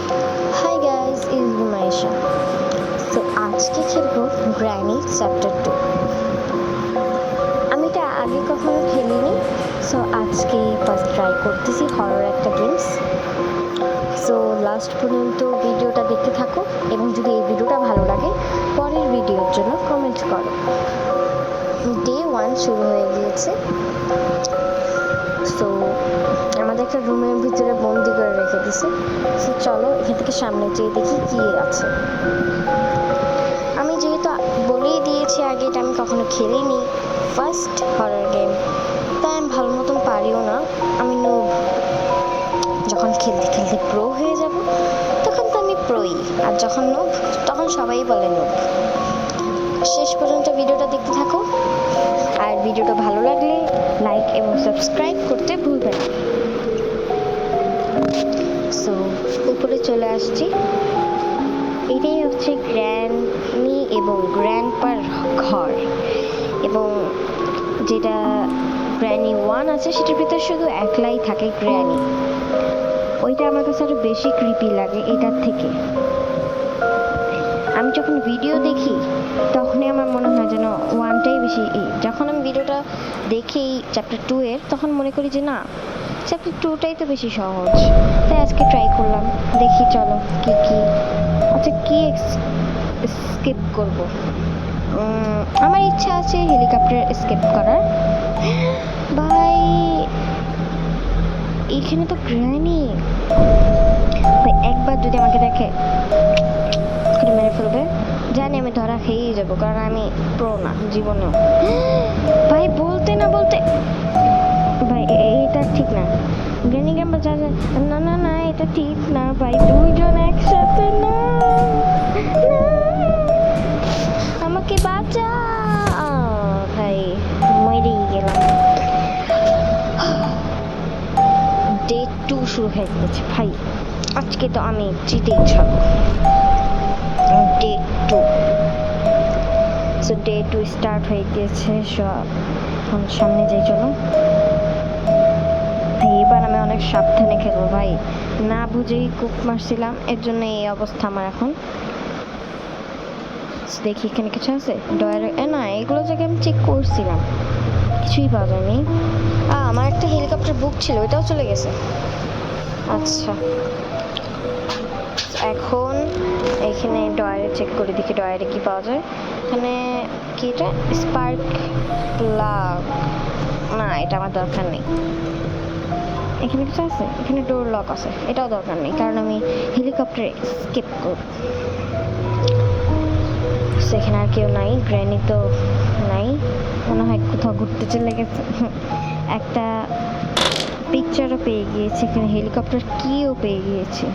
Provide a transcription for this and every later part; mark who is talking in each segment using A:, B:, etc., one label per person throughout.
A: Hi guys, is Maisha. So আজকে খেলবো granny chapter 2। আমি এটা আগে কখনো খেলিনি, সো আজকে ফার্স্ট ট্রাই করতেছি হরর একটা গেমস। সো লাস্ট পর্যন্ত ভিডিওটা দেখতে থাকো এবং যদি এই ভিডিওটা ভালো লাগে পরের ভিডিওর জন্য কমেন্ট করো। ডে 1 শুরু হয়ে গিয়েছে। সো আমাদের একটা রুমের ভিতরে বন্দি করে রেখে দিছে। সো চলো এখান থেকে সামনে যেয়ে দেখি কি আছে। আমি যেহেতু বলেই দিয়েছি আগে, এটা আমি কখনো খেলিনি, ফার্স্ট হরর গেম, তাই আমি ভালো মতন পারিও না। আমি নুব। যখন খেলতে খেলতে প্রো হয়ে যাব তখন তো আমি প্রোই, আর যখন নুব তখন সবাই বলে নুব। শেষ পর্যন্ত ভিডিওটা দেখতে থাকো, আর ভিডিওটা ভালো লাগলে লাইক এবং সাবস্ক্রাইব করতে ভুলবেন না। সো উপরে চলে আসছি। এটাই হচ্ছে গ্র্যানি এবং গ্র্যান্ডপার ঘর, এবং যেটা গ্র্যানি 1 আছে সেটার ভিতরে শুধু একলাই থাকে গ্র্যানি। ওইটা আমার কাছে আরো বেশি ক্রিপি লাগে এটার থেকে। আমি যখন ভিডিও দেখি তখনই আমার মনে হয় যেন 1টাই বেশি। যখন আমি ভিডিওটা দেখি চ্যাপ্টার 2 এর, তখন মনে করি যে না, চ্যাপ্টার 2টাই তো বেশি সহজ। তাই আজকে ট্রাই করলাম, দেখি চলো কি কি। আচ্ছা, কি স্কিপ করব? আমার ইচ্ছা আছে হেলিকপ্টার স্কিপ করার। ভাই এখানে তো গ্র্যানি, ভাই একবার যদি আমাকে দেখে মেরে ফেলবে। জানি আমি ধরা খেয়েই যাবো, কারণ আমি প্রো না জীবনেও। ভাই বলতে না বলতে, ভাই এটা ঠিক না। গ্র্যানি গেম যা না না না, এটা ঠিক না ভাই, দুইজন একসাথে না, আমাকে বাঁচা। ভাই মরেই গেলাম। ডে 2 শুরু হয়ে গেছে ভাই, আজকে তো আমি জিতেই ছাড়বো। ডে 2, সো ডে 2 স্টার্ট হয়ে গিয়েছে। এখন সামনে যাই, চলো। এবার আমি অনেক সাবধানে খেলবো ভাই, না বুঝেই কুক মারছিলাম, এর জন্য এই অবস্থা আমার এখন। দেখি এখানে কিছু আছে ডয়ারে। না, এগুলো জায়গায় আমি চেক করছিলাম, কিছুই পাওয়া যায়নি। আমার একটা হেলিকপ্টার বুক ছিল, ওইটাও চলে গেছে। আচ্ছা, এখন এখানে ডয়ারে চেক করে দেখি ডয়ারে কি পাওয়া যায়। এখানে কি, এটা স্পার্ক প্লাগ, না এটা আমার দরকার নেই। এখানে কিছু আছে, এখানে ডোর লক আছে, এটাও দরকার নেই, কারণ আমি হেলিকপ্টারে স্কিপ করব। সেখানে আর কেউ নাই, গ্র্যানি তো নাই, মনে হয় কোথাও ঘুরতে চলে গেছে। একটা পিকচারও পেয়ে গিয়েছি, এখানে হেলিকপ্টার কিও পেয়ে গিয়েছি।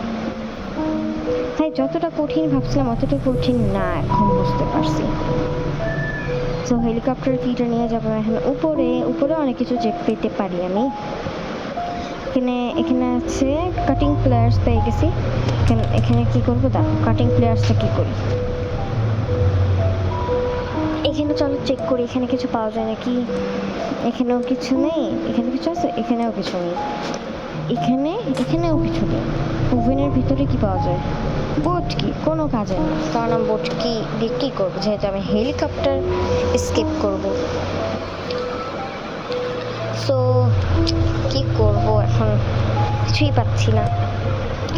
A: তাই যতটা কঠিন ভাবছিলাম অতটা কঠিন না, এখন বুঝতে পারছি। তো হেলিকপ্টার কিটা নিয়ে যাবো এখন উপরে। উপরে অনেক কিছু চেক পেতে পারি আমি। এখানে আছে কাটিং প্লেয়ার্স পেয়ে গেছি। এখানে কি করবো, দেখো কাটিং প্লেয়ার্সটা কি করি। এখানে চলো চেক করি এখানে কিছু পাওয়া যায় নাকি। এখানেও কিছু নেই, এখানে কিছু আছে, এখানেও কিছু নেই, এখানেও কিছু নেই। ওভেনের ভিতরে কি পাওয়া যায়? বোট কি, কোনো কাজে না, কারণ আমি বোট কি দিয়ে কী করবো, যেহেতু আমি হেলিকপ্টার স্কেপ করবো। সো কি করব এখন, কিছুই পাচ্ছি না।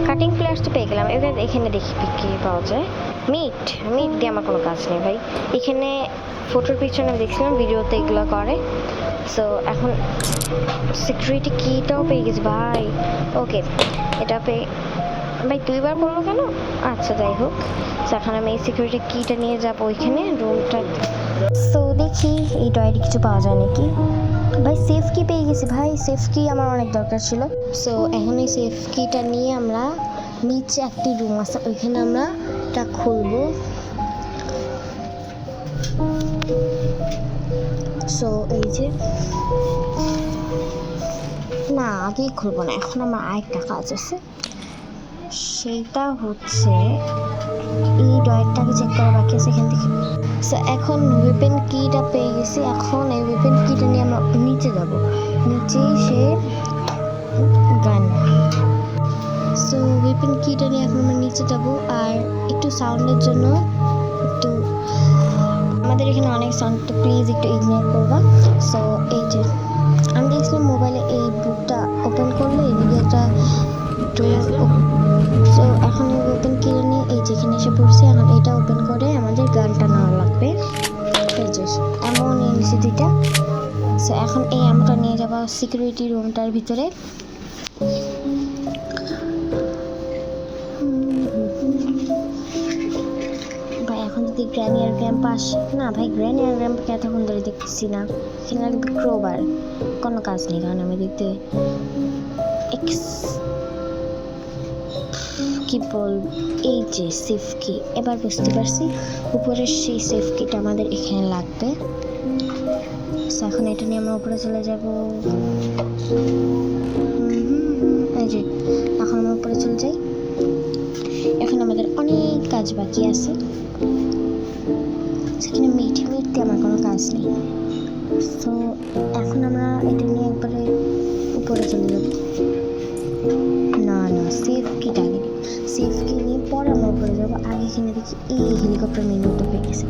A: কাটিং প্লেয়ার্স তো পেয়ে গেলাম, এবার এখানে দেখি কি পাওয়া যায়। মিট দিয়ে আমার কোনো কাজ নেই ভাই। এখানে ফটোর পিছনে আমি দেখছিলাম ভিডিওতে এগুলো করে। সো এখন সিকিউরিটি কিটাও পেয়ে গেছি ভাই। ওকে, এটা পেয়ে ভাই 2বার পড়লো কেন? আচ্ছা যাই হোক, এখন আমি এই সিকিউরিটি কিটা নিয়ে যাবো ওইখানে রুমটা। সো দেখি এই ডয়ারে কিছু পাওয়া যায় নাকি। ভাই সেফ কি পেয়ে গেছি ভাই, সেফ কি আমার অনেক দরকার ছিল। সো এখন এই সেফ কিটা নিয়ে আমরা নিচে একটি রুম আছে, ওইখানে আমরা এটা খুলবো। সো এই যে, না আগেই খুলবো না, এখন আমার আরেকটা কাজ আছে। সেইটা হচ্ছে এই ডয়ারটাকে চেক করা বাকি আছে এখান থেকে। সো এখন ওয়েপেন কিটা পেয়ে গেছি, এখন এই ওয়েপেন কিটা নিয়ে আমরা নিচে যাব। নিচে সে গান, সো ওয়েপন কিটা নিয়ে এখন আমরা নিচে যাবো। আর একটু সাউন্ডের জন্য একটু আমাদের এখানে অনেক সাউন্ড, তো প্লিজ একটু ইগনোর করবা। সো এই যে আমি দেখছিলাম মোবাইলে এই বুকটা ওপেন করলে এদিকে একটা সো এখন ওপেন কিনে নিয়ে এই যেখানে এসে পড়ছি, এখন এটা ওপেন করে আমাদের গানটা নেওয়া লাগবে। এই যে এমন এনেছি দুইটা। সো এখন এই আমটা নিয়ে যাবো সিকিউরিটি রুমটার ভিতরে। ভাই এখন যদি গ্র্যানি আর গ্র্যাম্প আসে, না ভাই গ্র্যানি আর গ্র্যাম্পকে এতক্ষণ ধরে দেখতেছি না, এখানে লাগবে ক্রোবার, কোনো কাজ নেই কারণ আমি দেখতে কি বল। এই যে সেফ কি, এবার বুঝতে পারছি উপরের সেই সেফ কিটা আমাদের এখানে লাগবে। এখন এটা নিয়ে আমরা উপরে চলে যাব। এই যে এখন আমরা উপরে চলে যাই। এখন আমাদের অনেক কাজ বাকি আছে, সেখানে মিট দিয়ে আমার কোনো কাজ নেই। তো এখন আমরা এটা নিয়ে একবারে উপরে চলে যাব। না না, সেফ কিটা আগে, সেফ কি নিয়ে পরে আমরা উপরে যাবো। আগে এখানে দেখি এই হেলিকপ্টার মেনুটা পেয়ে গেছে।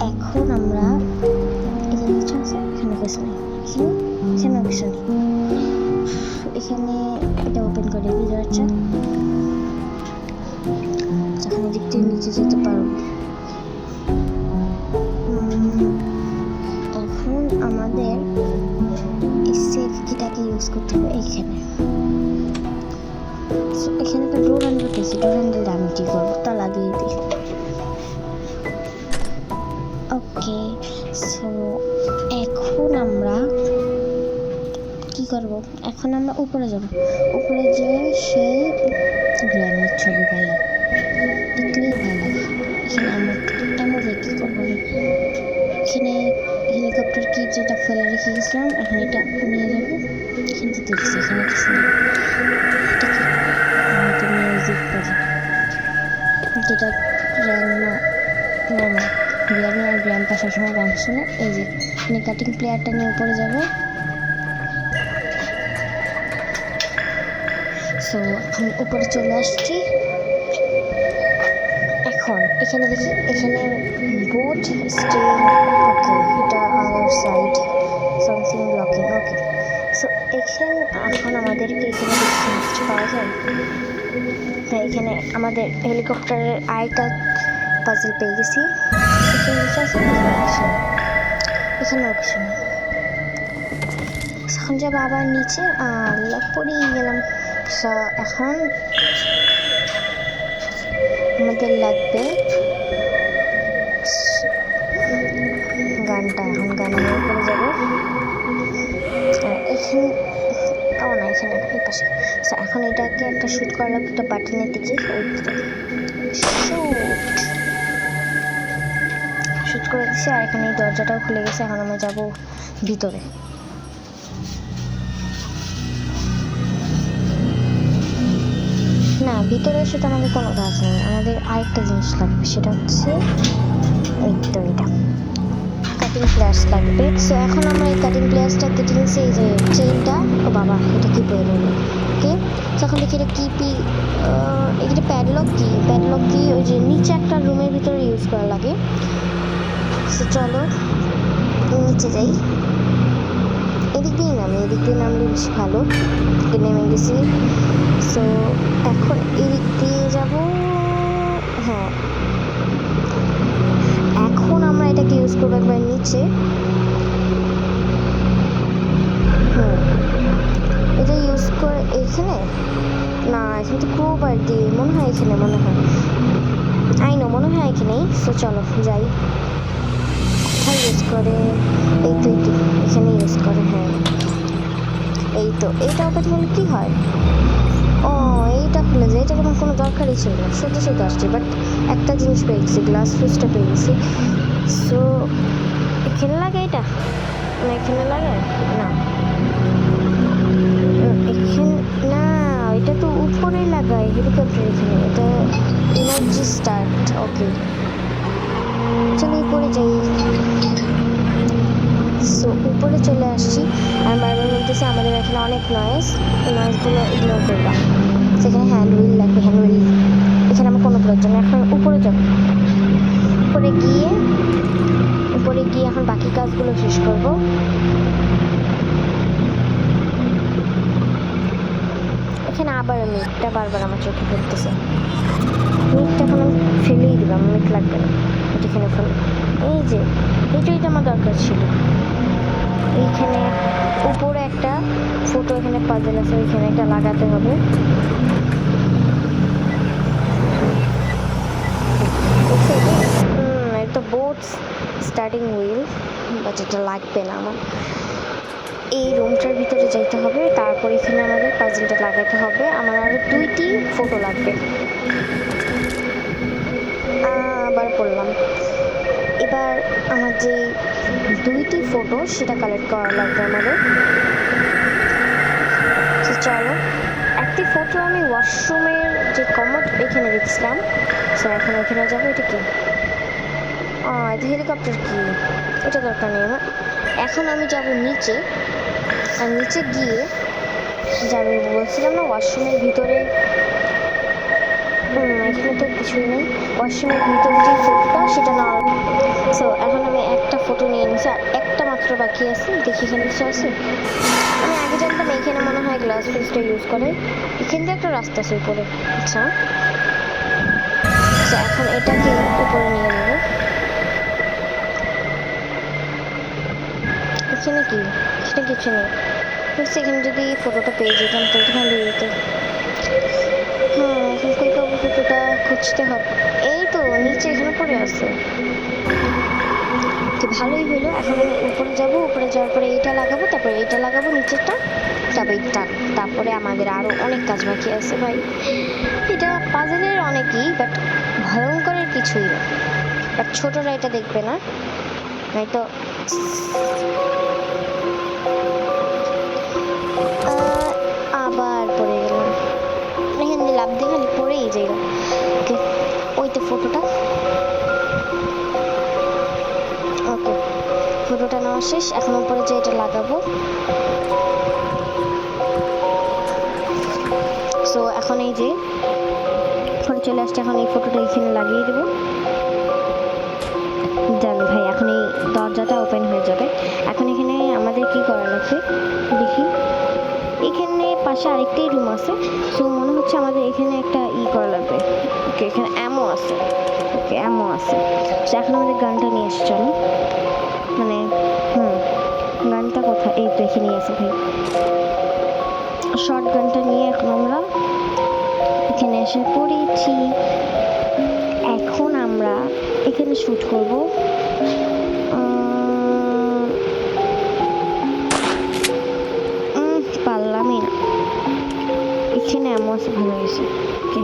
A: এখন আমরা এখানে কিছু আছে, এখানে কিছু নেই, এখানেও কিছু নেই। এখানে এটা ওপেন করে দিই দরজা, যেখানে দিক থেকে নিচে যেতে পারবো। এখন আমাদের এই সেফ কিটাকে ইউজ করতে হবে এইখানে। এখানে একটা ডোর হ্যান্ডেল পেয়েছি, ডোর হ্যান্ডেলটা আমি কি করবো, তালা দিয়ে দিই। ওকে, সো এখন আমরা কি করব, এখন আমরা উপরে যাব। উপরে যেয়ে সেই গ্র্যানির ছবি ভাই দেখলেই ভালো লাগে। এখানে আমরা কি করবো, এখানে হেলিকপ্টার কি যেটা ফেলে রেখে গেছিলাম, এখন এটা নিয়ে যাবো। কিন্তু দেখছি এখানে কিছু নেই, মিউজিক বাজে, যেটা গ্র্যানি আর গ্র্যাম্পা সবসময় গান শুনে। এই যে এখানে কাটিং প্লেয়ারটা নিয়ে উপরে যাবো। সো এখন উপরে চলে আসছি। এখন এখানে দেখি, এখানে বোট স্টিল, ওকে এটা আদার সাইড সামথিং ব্লকিং, ওকে। সো এখন আমাদেরকে এখানে কিছু পাওয়া যায়। হ্যাঁ, এখানে আমাদের হেলিকপ্টারের আরেকটা পাজল পেয়ে গেছি। এখানেও কিছু নেই। এখন যাবো আবার নিচে, পড়েই গেলাম। সো এখন আমাদের লাগবে গানটা, এখন গান নিয়ে করে যাবো এখানে। ও না, এখানে না, এই পাশে। সো এখন এটাকে একটা শ্যুট করা লাগবে, একটা বাটনের দিকে শ্যুট করে দিচ্ছি। আর এখানে এই দরজাটাও খুলে গেছে, এখন আমরা যাবো ভিতরে। না, ভিতরে সেটা আমাদের কোনো কাজ নেই, আমাদের আরেকটা জিনিস লাগবে, সেটা হচ্ছে এই তো এটা কাটিং প্লেয়ার্স লাগবে। সো এখন আমরা এই কাটিং প্লেয়ার্সটা কেটে নিচ্ছি। এই যে চেইনটা, ও বাবা এটা কি পেয়ে গেল, ওকে। তখন দেখি এটা কি এটা প্যাডলক কি ওই যে নিচে একটা রুমের ভিতরে ইউজ করা লাগে। সো চলো নিচে যাই, এদিক দিয়ে নামলে বেশি ভালো। নেমে গেছি। সো এখন এদিক দিয়ে যাব। হ্যাঁ, এখন আমরা এটাকে ইউজ করবো একবার নিচে। এটা ইউজ করে এখানে, না এখানে তো ক্রোবার দিয়ে মনে হয়, এখানে মনে হয় এখানেই। সো চলো যাই। কোথায় ইউজ করে, এই তো এখানে ইউজ করে। হ্যাঁ, এই তো এইটা ওপেন করলে কি হয়, ও এইটা খুলে যায়। এটা আমার কোনো দরকারই ছিল না, শুধু আসছে। বাট একটা জিনিস পেয়ে গেছি, গ্লাস ফিউজটা পেয়ে গেছি। সো এখানে লাগে এটা, না এখানে লাগে না, এখানে না, এটা তো উপরে লাগায় হেলিকপ্টার। এখানে এটা এনার্জি স্টার্ট, ওকে। চলো উপরে যাই। সো উপরে চলে আসছি। আর বারবার বলতেছে আমাদের এখানে অনেক নয়েজ, এই নয়েজগুলো ইগনোর করবা। সেখানে হ্যান্ড হুইল লাগবে, হ্যান্ড হুইল এখানে আমার কোনো প্রয়োজন নেই। এখন উপরে যাব, উপরে গিয়ে এখন বাকি কাজগুলো শেষ করব। এখানে আবার মিটটা বারবার আমার চোখে পড়তেছে। মিটটা এখন আমি ফেলেই দিলাম, মিট লাগবে না, এখানে ফেল। এই যে এইটাই তো আমার দরকার ছিল। এইখানে উপরে একটা ফটো, এখানে পাজেল আছে, ওইখানে একটা লাগাতে হবে। এটা বোট স্টার্টিং হুইল, বাট এটা লাগবে না আমার। এই রুমটার ভিতরে যাইতে হবে, তারপর এখানে আমাদের পাজেলটা লাগাতে হবে। আমার আরও 2টি ফটো লাগবে। আবার পড়লাম। এবার আমার যে 2টি ফটো সেটা কালেক্ট করা লাগবে আমাদের। চলো, একটি ফটো আমি ওয়াশরুমের যে কমোড এখানে দেখছিলাম, সো এখন ওইখানে যাবো। এটা কি? এটা হেলিকপ্টার, কি এটা দরকার নেই আমার। এখন আমি যাব নিচে, আর নিচে গিয়ে যে আমি বলছিলাম না ওয়াশরুমের ভিতরে, এখানে তো কিছুই নেই। ওয়াশরুমের ভিতরে যে ফটোটা সেটা না। সো এখন আমি একটা ফটো নিয়ে নিয়েছি, আর একটা মাত্র বাকি আছে। দেখি এখানে কিছু আছে। আমি আগে জানতাম এখানে মনে হয় গ্লাস ফিউজটা ইউজ করে। এখান দিয়ে একটা রাস্তা আছে উপরে। আচ্ছা, এখন এটাকে উপরে নিয়ে নেব। এখানে কি? এখানে কিছু নেই। এখানে যদি ফটোটা পেয়ে যেতাম তো ভালো হতো। হ্যাঁ, এখন কই পাবো ফটোটা? খুঁজতে হবে। এই তো নিচে এখানে পড়ে আছে। তো ভালোই হলো। এখন আমি উপরে যাব, উপরে যাওয়ার পরে এইটা লাগাবো, তারপরে এইটা লাগাবো নিচেরটা, তারপরে আমাদের আরো অনেক কাজ বাকি আছে ভাই। এটা পাজেলের অনেকই, বাট ভয়ঙ্করের কিছুই না। বাট ছোটরা এটা দেখবে না, নয়তো আবার পড়ে গেলাম। এখান দিয়ে লাভ দিয়ে খালি পড়েই যাই। ওকে, ওই তো ফটোটা। ওকে, ফটোটা নেওয়া শেষ। এখন উপরে যে এটা লাগাবো। সো এখন এই যে ফটো চলে আসছে, এখন এই ফটোটা এখানে লাগিয়ে দেবো। জানি ভাই, এখন এই দরজাটা ওপেন হয়ে যাবে। এখন এখানে আমাদের কি করা লাগবে দেখি। এখানে পাশে আরেকটি রুম আছে, সো মনে হচ্ছে আমাদের এখানে একটা করা লাগবে। ওকে, এখানে অ্যামো আছে। ওকে, অ্যামো আছে। সো এখন আমাদের গানটা নিয়ে এসে চলো, মানে গানটা কোথায়? এই তো এখানেই আছে ভাই। শর্ট গানটা নিয়ে এখন আমরা এখানে এসে পড়েছি। এখন আমরা এখানে শুট করব। পারলামই না। এখানে এমন আছে, ভালো হয়েছে। ওকে,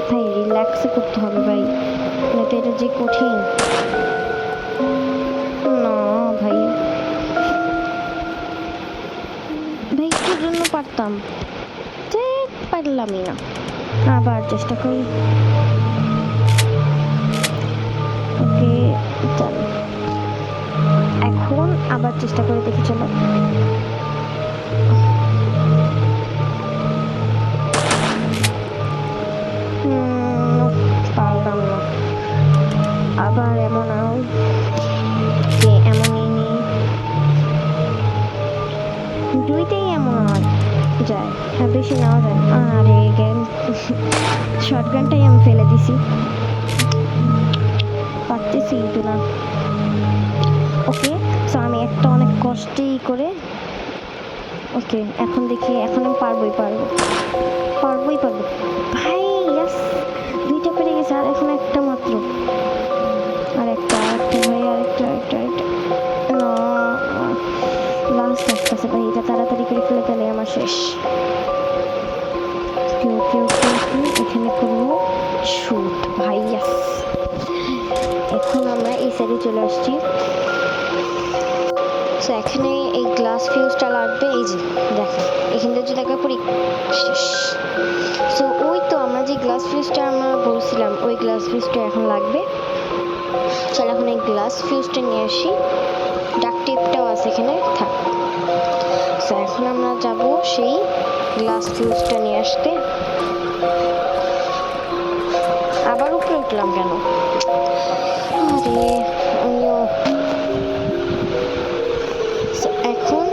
A: ভাই রিল্যাক্সে করতে হবে ভাই, নয়তো এটা যে কঠিন। না ভাই, ভাই একটুর জন্য পারতাম, পারলামই না। আবার চেষ্টা করি। ওকে, এখন আবার চেষ্টা করে দেখি। চলো, পারলাম না। আবার এমন এমনই নেই, দুইটাই এমন যায়, হ্যাঁ বেশি নেওয়া যায়। আরে গেম শর্ট গানটাই আমি ফেলে দিছি, পারতেছি তো না। ওকে, সো আমি একটা অনেক কষ্টেই করে। ওকে, এখন দেখি, এখন আমি পারবোই ভাই। ইয়াস, দুইটা পেরে গেছে, আর এখন একটা মাত্র। আরেকটা ভাই, আরেকটা না, লাস্ট আসতেছে ভাই। এটা তাড়াতাড়ি করে ফেলে গেলে আমার শেষ। ওকে, এখানে করবো শুট ভাই। ইয়াস, এখন আমরা এই সাইডে চলে আসছি। সো এখানে এই গ্লাস ফিউজটা লাগবে। এই যে দেখো, এখান থেকে যদি একবার পরি শেষ। সো ওই তো আমরা যে গ্লাস ফিউজটা আমরা বলছিলাম, ওই গ্লাস ফিউজটা এখন লাগবে। চল এখন এই গ্লাস ফিউজটা নিয়ে আসি। ডাক টেপটাও আছে এখানে, থাক। সো এখন আমরা যাব সেই গ্লাস ফিউজটা নিয়ে আসতে। আবার উপরে উঠলাম কেন? আরে আমিও এখন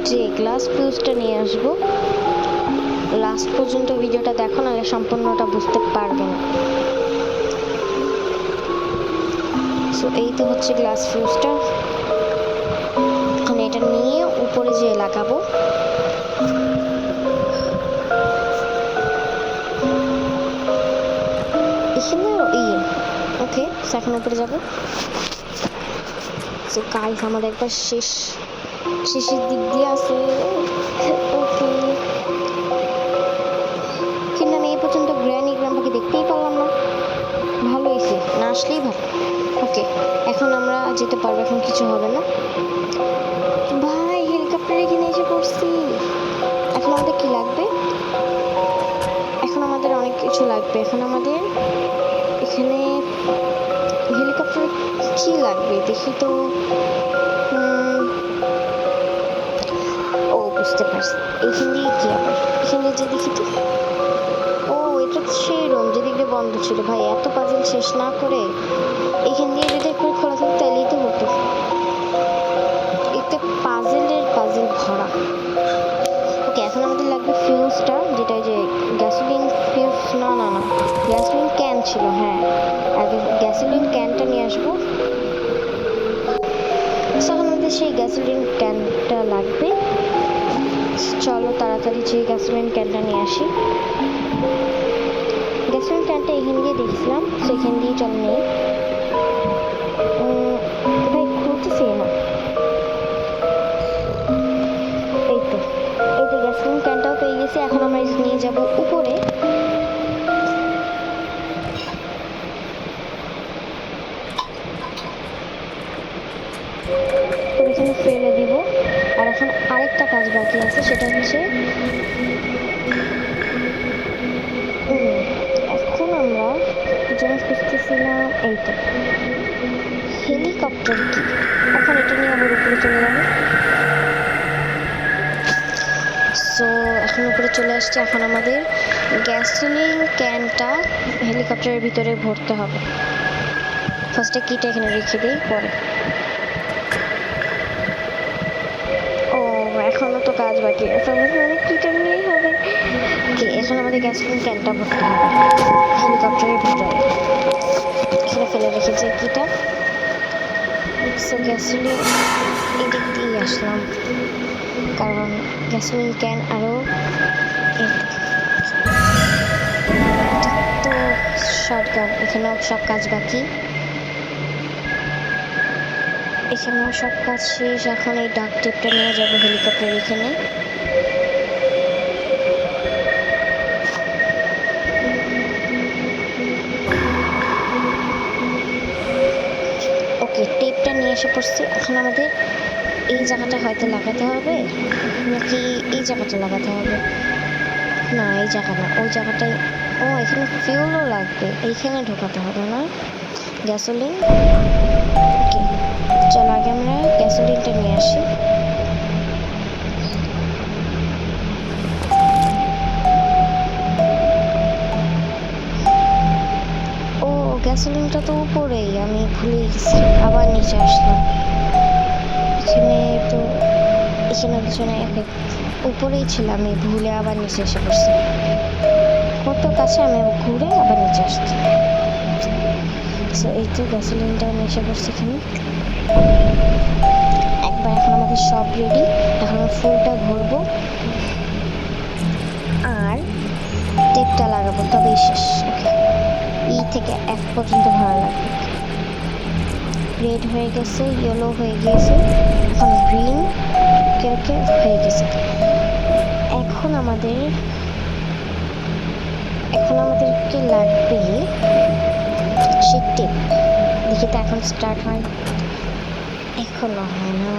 A: যে গ্লাস ফিউজটা নিয়ে আসবো, লাস্ট পর্যন্ত ভিডিওটা দেখো, নাহলে সম্পূর্ণটা বুঝতে পারবে না। সো এই তো হচ্ছে গ্লাস ফিউজটা। এখন এটা নিয়ে উপরে যেয়ে লাগাবো। এখানে ওকে, এখন উপরে যাবো। সো গাইস আমাদের একবার শেষের দিক দিয়ে আছে। ওকে, কিন্তু আমি এই পর্যন্ত গ্র্যানি গ্রাম্পাকে দেখতেই পারলাম না। ভালো হয়েছে, না আসলেই ভালো। ওকে, এখন আমরা যেতে পারবো, এখন কিছু হবে না। ভাই হেলিকপ্টার এখানে এসে পড়ছি। এখন আমাদের কি লাগবে? এখন আমাদের অনেক কিছু লাগবে। এখন আমাদের এখানে হেলিকপ্টার কি লাগবে দেখি তো। ও বুঝতে পারছি, এইখান দিয়ে কি আবার এখানে যে দেখি তো। ও এটা সেই রুম যেদিক দিয়ে বন্ধ ছিল। ভাই এত পাজেল শেষ না করে এখান দিয়ে যদি একবার খোলা থাকতো তাহলেই তো হতো। এতে পাজেল ভরা। ওকে, এখন আমাদের লাগবে ফিউজটা, যেটা যে গ্যাসোলিন ফিউজ, না গ্যাসোলিন ক্যান ছিল। হ্যাঁ, আগে গ্যাসোলিন ক্যানটা নিয়ে আসবো। এখন আমাদের সেই গ্যাসোলিন ক্যানটা লাগবে। চলো তাড়াতাড়ি যে গ্যাসোলিন ক্যানটা নিয়ে আসি। গ্যাসোলিন ক্যানটা এখান দিয়ে দেখছিলাম, সেখান দিয়ে চল নেই। ভাই খুলতেছি না। এই তো গ্যাসোলিন ক্যানটাও পেয়ে গেছি। এখন আমরা নিয়ে যাব উপরে। এখানে ফেলে দিব। আর এখন আরেকটা কাজ বাকি আছে, সেটা হচ্ছে এখন আমরা জিনিস খুঁজতেছিলাম। এই তো হেলিকপ্টার কি, এখন এটা নিয়ে আবার উপরে চলে যাবে। সো এখন উপরে চলে আসছে। এখন আমাদের গ্যাসোলিন ক্যানটা হেলিকপ্টারের ভিতরে ভরতে হবে। ফার্স্টে কিটা এখানে রেখে দিই, পরে। ও এখনো তো কাজ বাকি আছে, আমাদের কিটা নিয়েই হবে। ওকে, এখন আমাদের গ্যাসোলিন ক্যানটা ভরতে হবে হেলিকপ্টারের ভিতরে। এখানে ফেলে রেখেছে কিটা। সো গ্যাসোলিন এদিক দিয়ে আসলাম, কারণ গ্যাসোলিন ক্যান আরও তো শর্টগান। এখানেও সব কাজ বাকি, এখানেও সব কাজ শেষ। এখন এই ডাক টেপটা নিয়ে যাবো হেলিকপ্টার এখানে। ওকে, টেপটা নিয়ে এসে পড়ছি। এখন আমাদের এই জায়গাটা হয়তো লাগাতে হবে, নাকি এই জায়গাটা লাগাতে হবে? না, এই জায়গা না, ওই জায়গাটাই। ও এখানে ফিউলও লাগবে, এইখানে ঢোকাতে হবে না গ্যাসোলিন। ওকে, চল আগে আমরা গ্যাসোলিনটা নিয়ে আসি। ও গ্যাসোলিনটা তো উপরেই, আমি ভুলে গেছি, আবার নিচে আসলাম। এখানে তো এখানে পিছনে উপরেই ছিল, আমি ভুলে আবার নিচে এসে পড়ছি। কত কাছে, আমি ঘুরে আবার নিচে আসছি। সো এই তো গ্যাসোলিনটা আমি এসে পড়ছি এখানে একবার। এখন আমাদের সব রেডি, এখন ফুলটা ভরবো আর টেপটা লাগাবো, তবেই শেষ। ওকে, ই থেকে এফ পর্যন্ত ভরা লাগবে। রেড হয়ে গেছে, ইয়েলো হয়ে গিয়েছে, এখন গ্রিন ওকে হয়ে গেছে। এখন আমাদেরকে লাগবে সে টেপ। দেখি তো এখন স্টার্ট হয়, এখনো হয় না।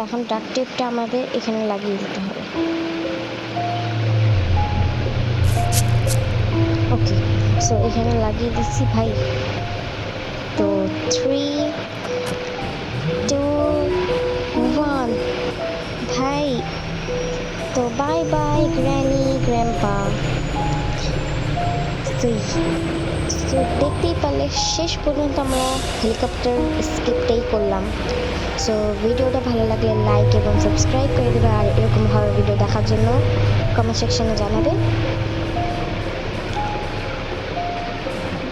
A: এখন ডাক টেপটা আমাদের এখানে লাগিয়ে দিতে হবে। ওকে, সো এখানে লাগিয়ে দিচ্ছি ভাই। তো 3 তো বাই বাই গ্র্যানি গ্র্যাম্পা। তো দেখতেই পারলে শেষ পর্যন্ত আমরা হেলিকপ্টার স্কিপটাই করলাম। সো ভিডিওটা ভালো লাগলে লাইক এবং সাবস্ক্রাইব করে দেবে, আর এরকম হরর ভিডিও দেখার জন্য কমেন্ট সেকশনে জানাবে।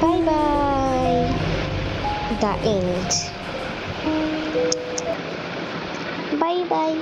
A: Bye bye, the end. Bye bye.